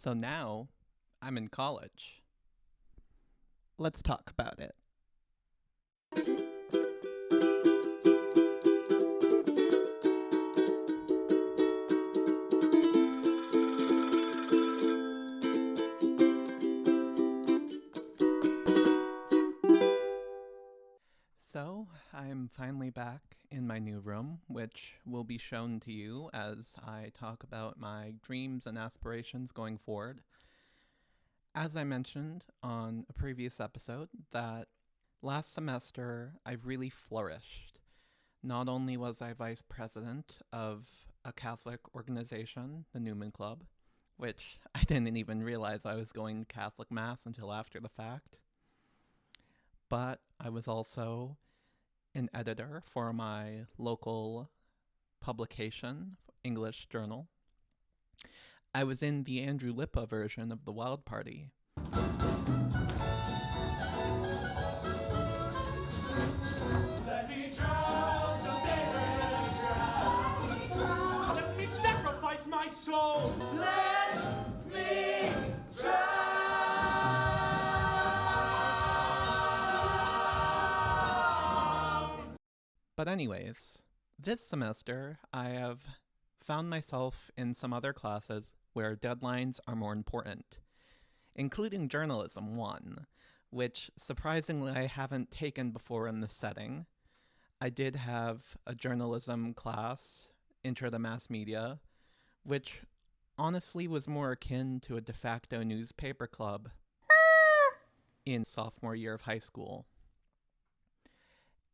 So now I'm in college. Let's talk about it. So I'm finally back in my new room, which will be shown to you as I talk about my dreams and aspirations going forward. As I mentioned on a previous episode, that last semester I've really flourished. Not only was I vice president of a Catholic organization, the Newman Club, which I didn't even realize I was going to Catholic Mass until after the fact, but I was also an editor for my local publication, English Journal. I was in the Andrew Lippa version of the Wild Party. Let me drown someday, let me sacrifice my soul. Let me drown. But anyways, this semester I have found myself in some other classes where deadlines are more important, including Journalism 1, which surprisingly I haven't taken before in this setting. I did have a journalism class, Intro to Mass Media, which honestly was more akin to a de facto newspaper club in sophomore year of high school.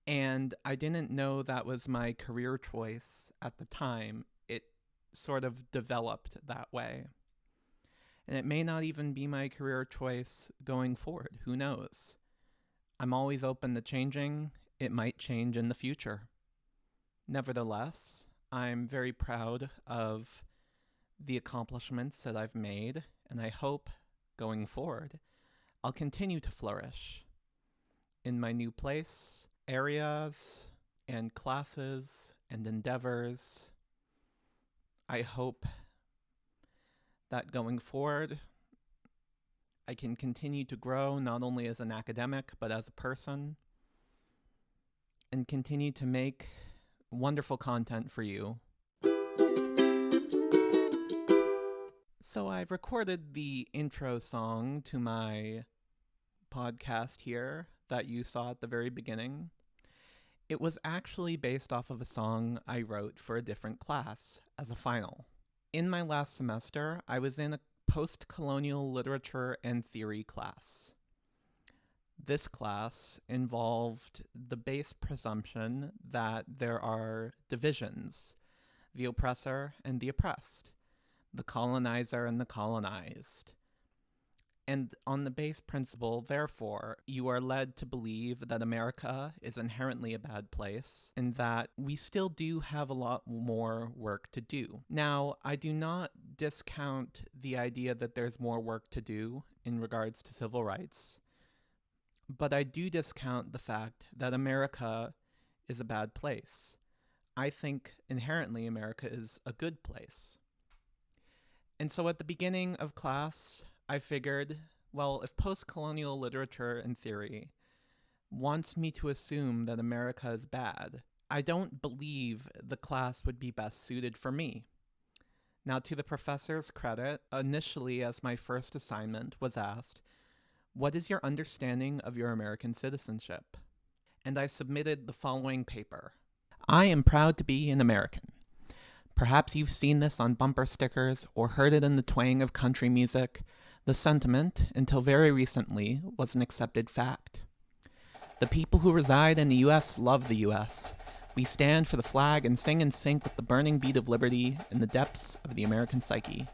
And I didn't know that was my career choice at the time. It sort of developed that way. And it may not even be my career choice going forward. Who knows? I'm always open to changing. It might change in the future. Nevertheless, I'm very proud of the accomplishments that I've made, and I hope, going forward, I'll continue to flourish in my new place, areas, and classes, and endeavors. I hope that going forward, I can continue to grow not only as an academic, but as a person, and continue to make wonderful content for you. So I've recorded the intro song to my podcast here that you saw at the very beginning. It was actually based off of a song I wrote for a different class as a final. In my last semester, I was in a post-colonial literature and theory class. This class involved the base presumption that there are divisions, the oppressor and the oppressed, the colonizer and the colonized. And on the base principle, therefore, you are led to believe that America is inherently a bad place and that we still do have a lot more work to do. Now, I do not discount the idea that there's more work to do in regards to civil rights, but I do discount the fact that America is a bad place. I think inherently America is a good place. And so at the beginning of class, I figured, well, if post-colonial literature and theory wants me to assume that America is bad, I don't believe the class would be best suited for me. Now, to the professor's credit, initially as my first assignment was asked, what is your understanding of your American citizenship? And I submitted the following paper. I am proud to be an American. Perhaps you've seen this on bumper stickers or heard it in the twang of country music. The sentiment, until very recently, was an accepted fact. The people who reside in the U.S. love the U.S. We stand for the flag and sing in sync with the burning beat of liberty in the depths of the American psyche.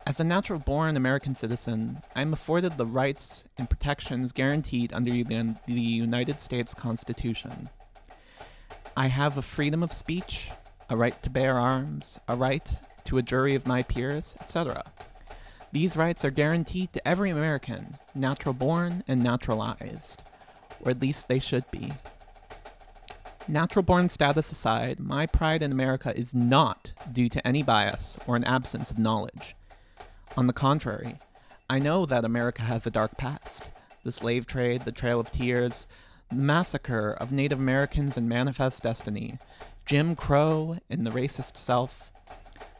As a natural-born American citizen, I am afforded the rights and protections guaranteed under the United States Constitution. I have a freedom of speech, a right to bear arms, a right to a jury of my peers, etc. These rights are guaranteed to every American, natural-born and naturalized, or at least they should be. Natural-born status aside, my pride in America is not due to any bias or an absence of knowledge. On the contrary, I know that America has a dark past. The slave trade, the Trail of Tears, the massacre of Native Americans in Manifest Destiny, Jim Crow in the racist South,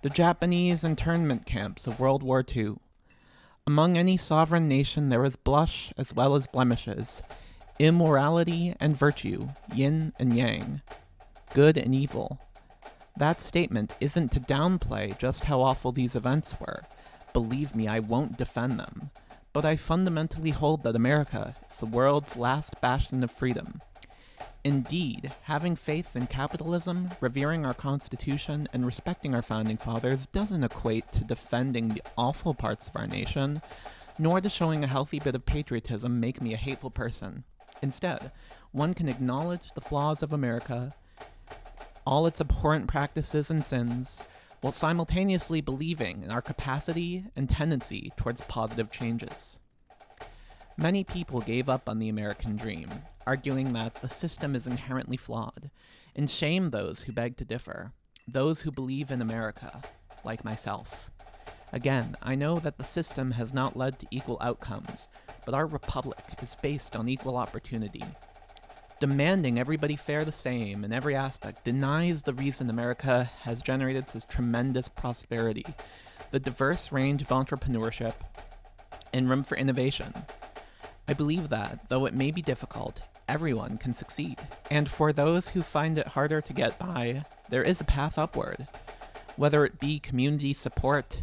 the Japanese internment camps of World War II. Among any sovereign nation there is blush as well as blemishes, immorality and virtue, yin and yang, good and evil. That statement isn't to downplay just how awful these events were. Believe me, I won't defend them. But I fundamentally hold that America is the world's last bastion of freedom. Indeed, having faith in capitalism, revering our Constitution, and respecting our founding fathers doesn't equate to defending the awful parts of our nation, nor does showing a healthy bit of patriotism make me a hateful person. Instead, one can acknowledge the flaws of America, all its abhorrent practices and sins, while simultaneously believing in our capacity and tendency towards positive changes. Many people gave up on the American dream, arguing that the system is inherently flawed, and shame those who beg to differ, those who believe in America, like myself. Again, I know that the system has not led to equal outcomes, but our republic is based on equal opportunity. Demanding everybody fare the same in every aspect denies the reason America has generated such tremendous prosperity, the diverse range of entrepreneurship, and room for innovation. I believe that, though it may be difficult, everyone can succeed. And for those who find it harder to get by, there is a path upward. Whether it be community support,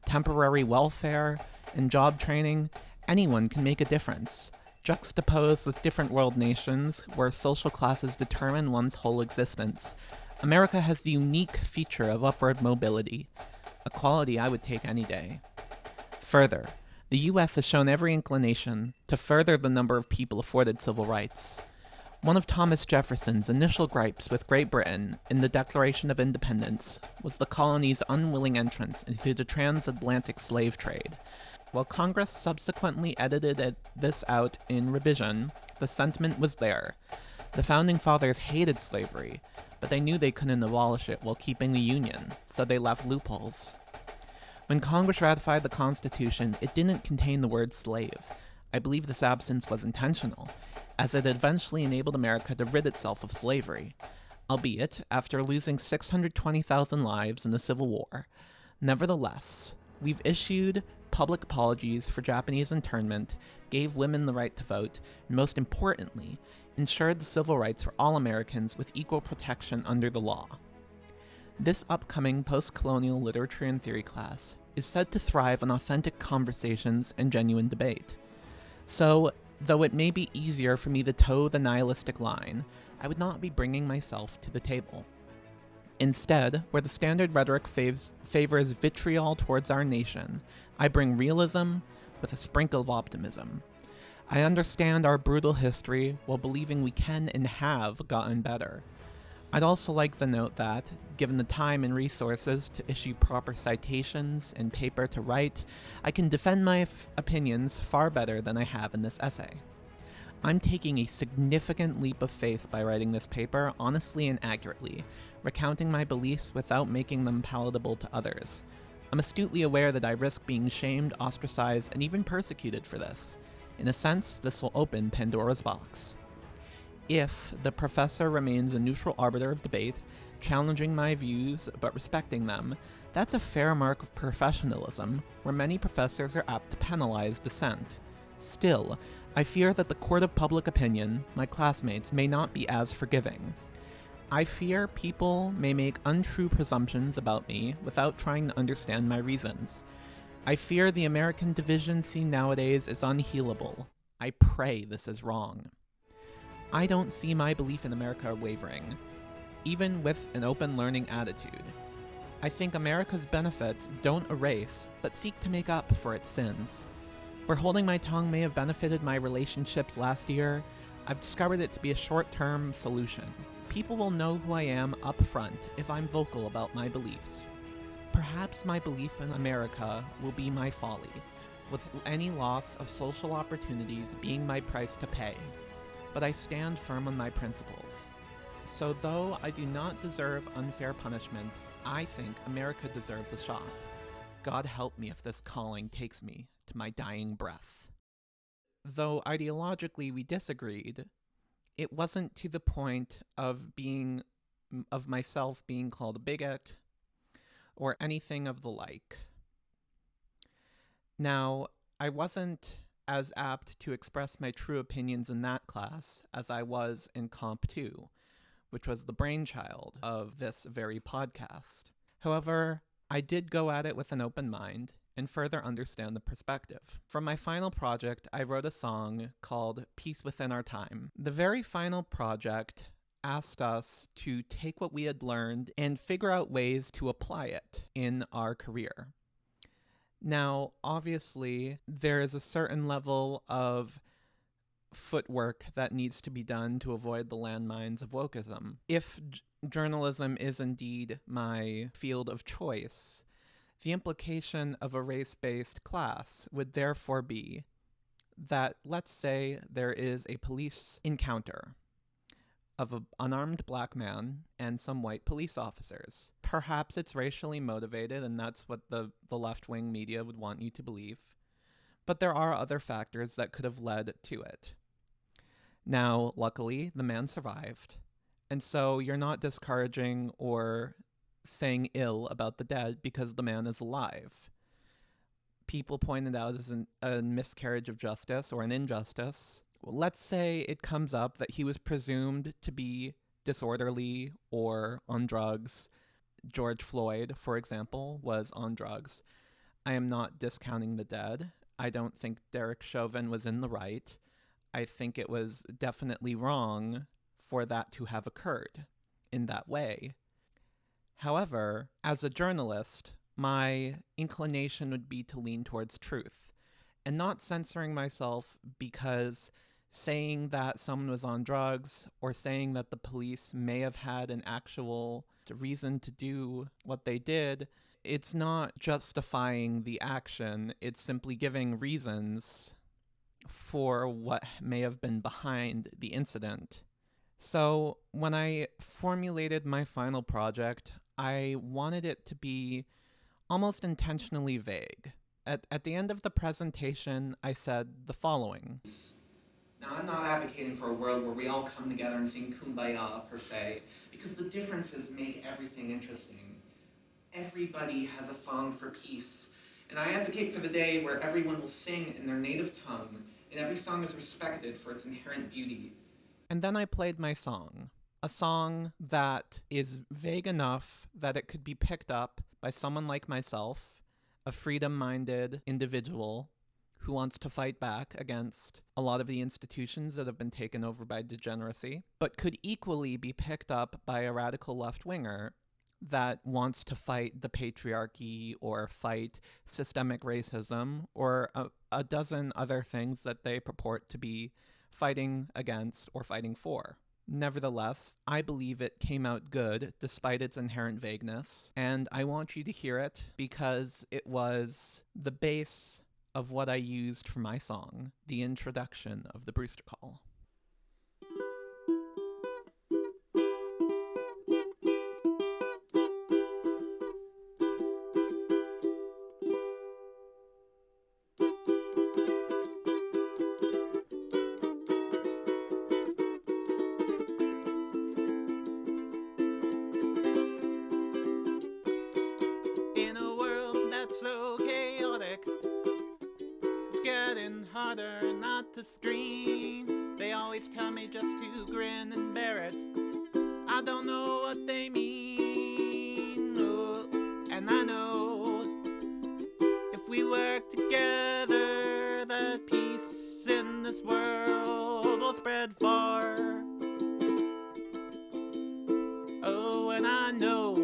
temporary welfare, and job training, anyone can make a difference. Juxtaposed with different world nations, where social classes determine one's whole existence, America has the unique feature of upward mobility, a quality I would take any day. Further, the US has shown every inclination to further the number of people afforded civil rights. One of Thomas Jefferson's initial gripes with Great Britain in the Declaration of Independence was the colony's unwilling entrance into the transatlantic slave trade. While Congress subsequently edited this out in revision, the sentiment was there. The Founding Fathers hated slavery, but they knew they couldn't abolish it while keeping the Union, so they left loopholes. When Congress ratified the Constitution, it didn't contain the word slave. I believe this absence was intentional, as it eventually enabled America to rid itself of slavery, albeit after losing 620,000 lives in the Civil War. Nevertheless, we've issued public apologies for Japanese internment, gave women the right to vote, and most importantly, ensured the civil rights for all Americans with equal protection under the law. This upcoming post-colonial literature and theory class is said to thrive on authentic conversations and genuine debate. So, though it may be easier for me to toe the nihilistic line, I would not be bringing myself to the table. Instead, where the standard rhetoric favors vitriol towards our nation, I bring realism with a sprinkle of optimism. I understand our brutal history while believing we can and have gotten better. I'd also like to note that, given the time and resources to issue proper citations and paper to write, I can defend my opinions far better than I have in this essay. I'm taking a significant leap of faith by writing this paper honestly and accurately, recounting my beliefs without making them palatable to others. I'm astutely aware that I risk being shamed, ostracized, and even persecuted for this. In a sense, this will open Pandora's box. If the professor remains a neutral arbiter of debate, challenging my views but respecting them, that's a fair mark of professionalism, where many professors are apt to penalize dissent. Still, I fear that the court of public opinion, my classmates, may not be as forgiving. I fear people may make untrue presumptions about me without trying to understand my reasons. I fear the American division seen nowadays is unhealable. I pray this is wrong. I don't see my belief in America wavering, even with an open learning attitude. I think America's benefits don't erase, but seek to make up for its sins. Where holding my tongue may have benefited my relationships last year, I've discovered it to be a short-term solution. People will know who I am up front if I'm vocal about my beliefs. Perhaps my belief in America will be my folly, with any loss of social opportunities being my price to pay. But I stand firm on my principles. So though I do not deserve unfair punishment, I think America deserves a shot. God help me if this calling takes me to my dying breath. Though ideologically we disagreed, it wasn't to the point of myself being called a bigot or anything of the like. Now, I wasn't as apt to express my true opinions in that class as I was in Comp 2, which was the brainchild of this very podcast. However, I did go at it with an open mind and further understand the perspective. For my final project, I wrote a song called Peace Within Our Time. The very final project asked us to take what we had learned and figure out ways to apply it in our career. Now, obviously, there is a certain level of footwork that needs to be done to avoid the landmines of wokeism. If journalism is indeed my field of choice, the implication of a race-based class would therefore be that, let's say, there is a police encounter of an unarmed black man and some white police officers. Perhaps it's racially motivated, and that's what the left-wing media would want you to believe. But there are other factors that could have led to it. Now, luckily, the man survived, and so you're not discouraging or saying ill about the dead because the man is alive. People pointed out as a miscarriage of justice or an injustice. Well, let's say it comes up that he was presumed to be disorderly or on drugs. George Floyd, for example, was on drugs. I am not discounting the dead. I don't think Derek Chauvin was in the right. I think it was definitely wrong for that to have occurred in that way. However, as a journalist, my inclination would be to lean towards truth and not censoring myself because saying that someone was on drugs or saying that the police may have had an actual reason to do what they did, it's not justifying the action. It's simply giving reasons for what may have been behind the incident. So when I formulated my final project, I wanted it to be almost intentionally vague. At the end of the presentation, I said the following. Now, I'm not advocating for a world where we all come together and sing Kumbaya, per se, because the differences make everything interesting. Everybody has a song for peace, and I advocate for the day where everyone will sing in their native tongue, and every song is respected for its inherent beauty. And then I played my song, a song that is vague enough that it could be picked up by someone like myself, a freedom-minded individual who wants to fight back against a lot of the institutions that have been taken over by degeneracy, but could equally be picked up by a radical left-winger that wants to fight the patriarchy or fight systemic racism or a dozen other things that they purport to be fighting against or fighting for. Nevertheless, I believe it came out good despite its inherent vagueness, and I want you to hear it because it was the base of what I used for my song, the introduction of the Brewster Call. In a world that's so chaotic, it's getting harder not to scream. They always tell me just to grin and bear it. I don't know what they mean, oh, and I know if we work together, that peace in this world will spread far. Oh, and I know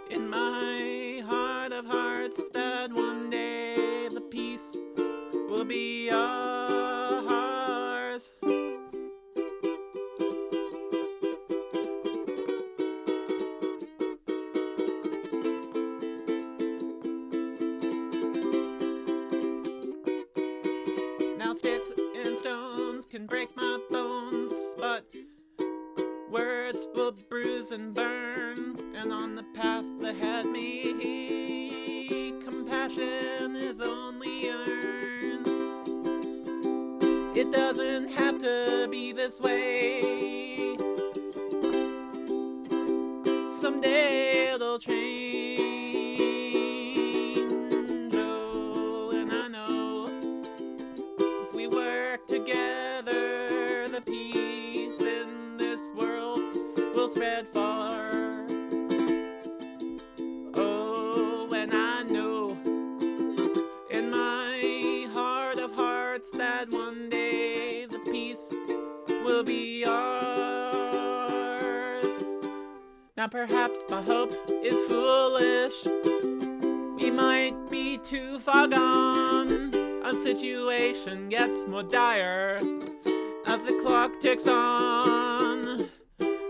in my heart of hearts that one day the peace will be ours. Now sticks and stones can break my bones, but words will bruise and burn, and on the path that had me is only earned. It doesn't have to be this way. Someday it'll change. Oh, and I know if we work together, the peace in this world will spread far. Oh, and I know in my heart of hearts that one day the peace will be ours. Now perhaps my hope is foolish. We might be too far gone. Our situation gets more dire as the clock ticks on.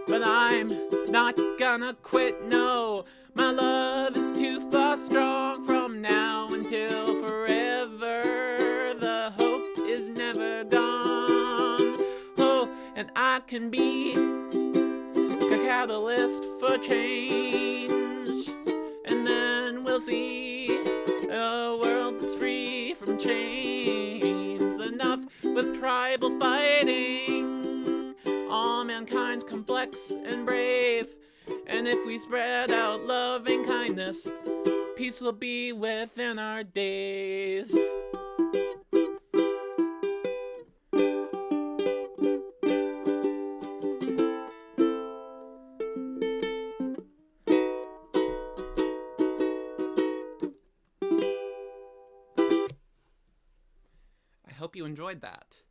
But I'm not gonna quit, no. My love is too far strong from now until forever. The hope is never gone. Oh, and I can be a catalyst for change. And then we'll see a world that's free from chains. Enough with tribal fighting. All mankind's complex and brave. And if we spread out love and kindness, peace will be within our days. I hope you enjoyed that.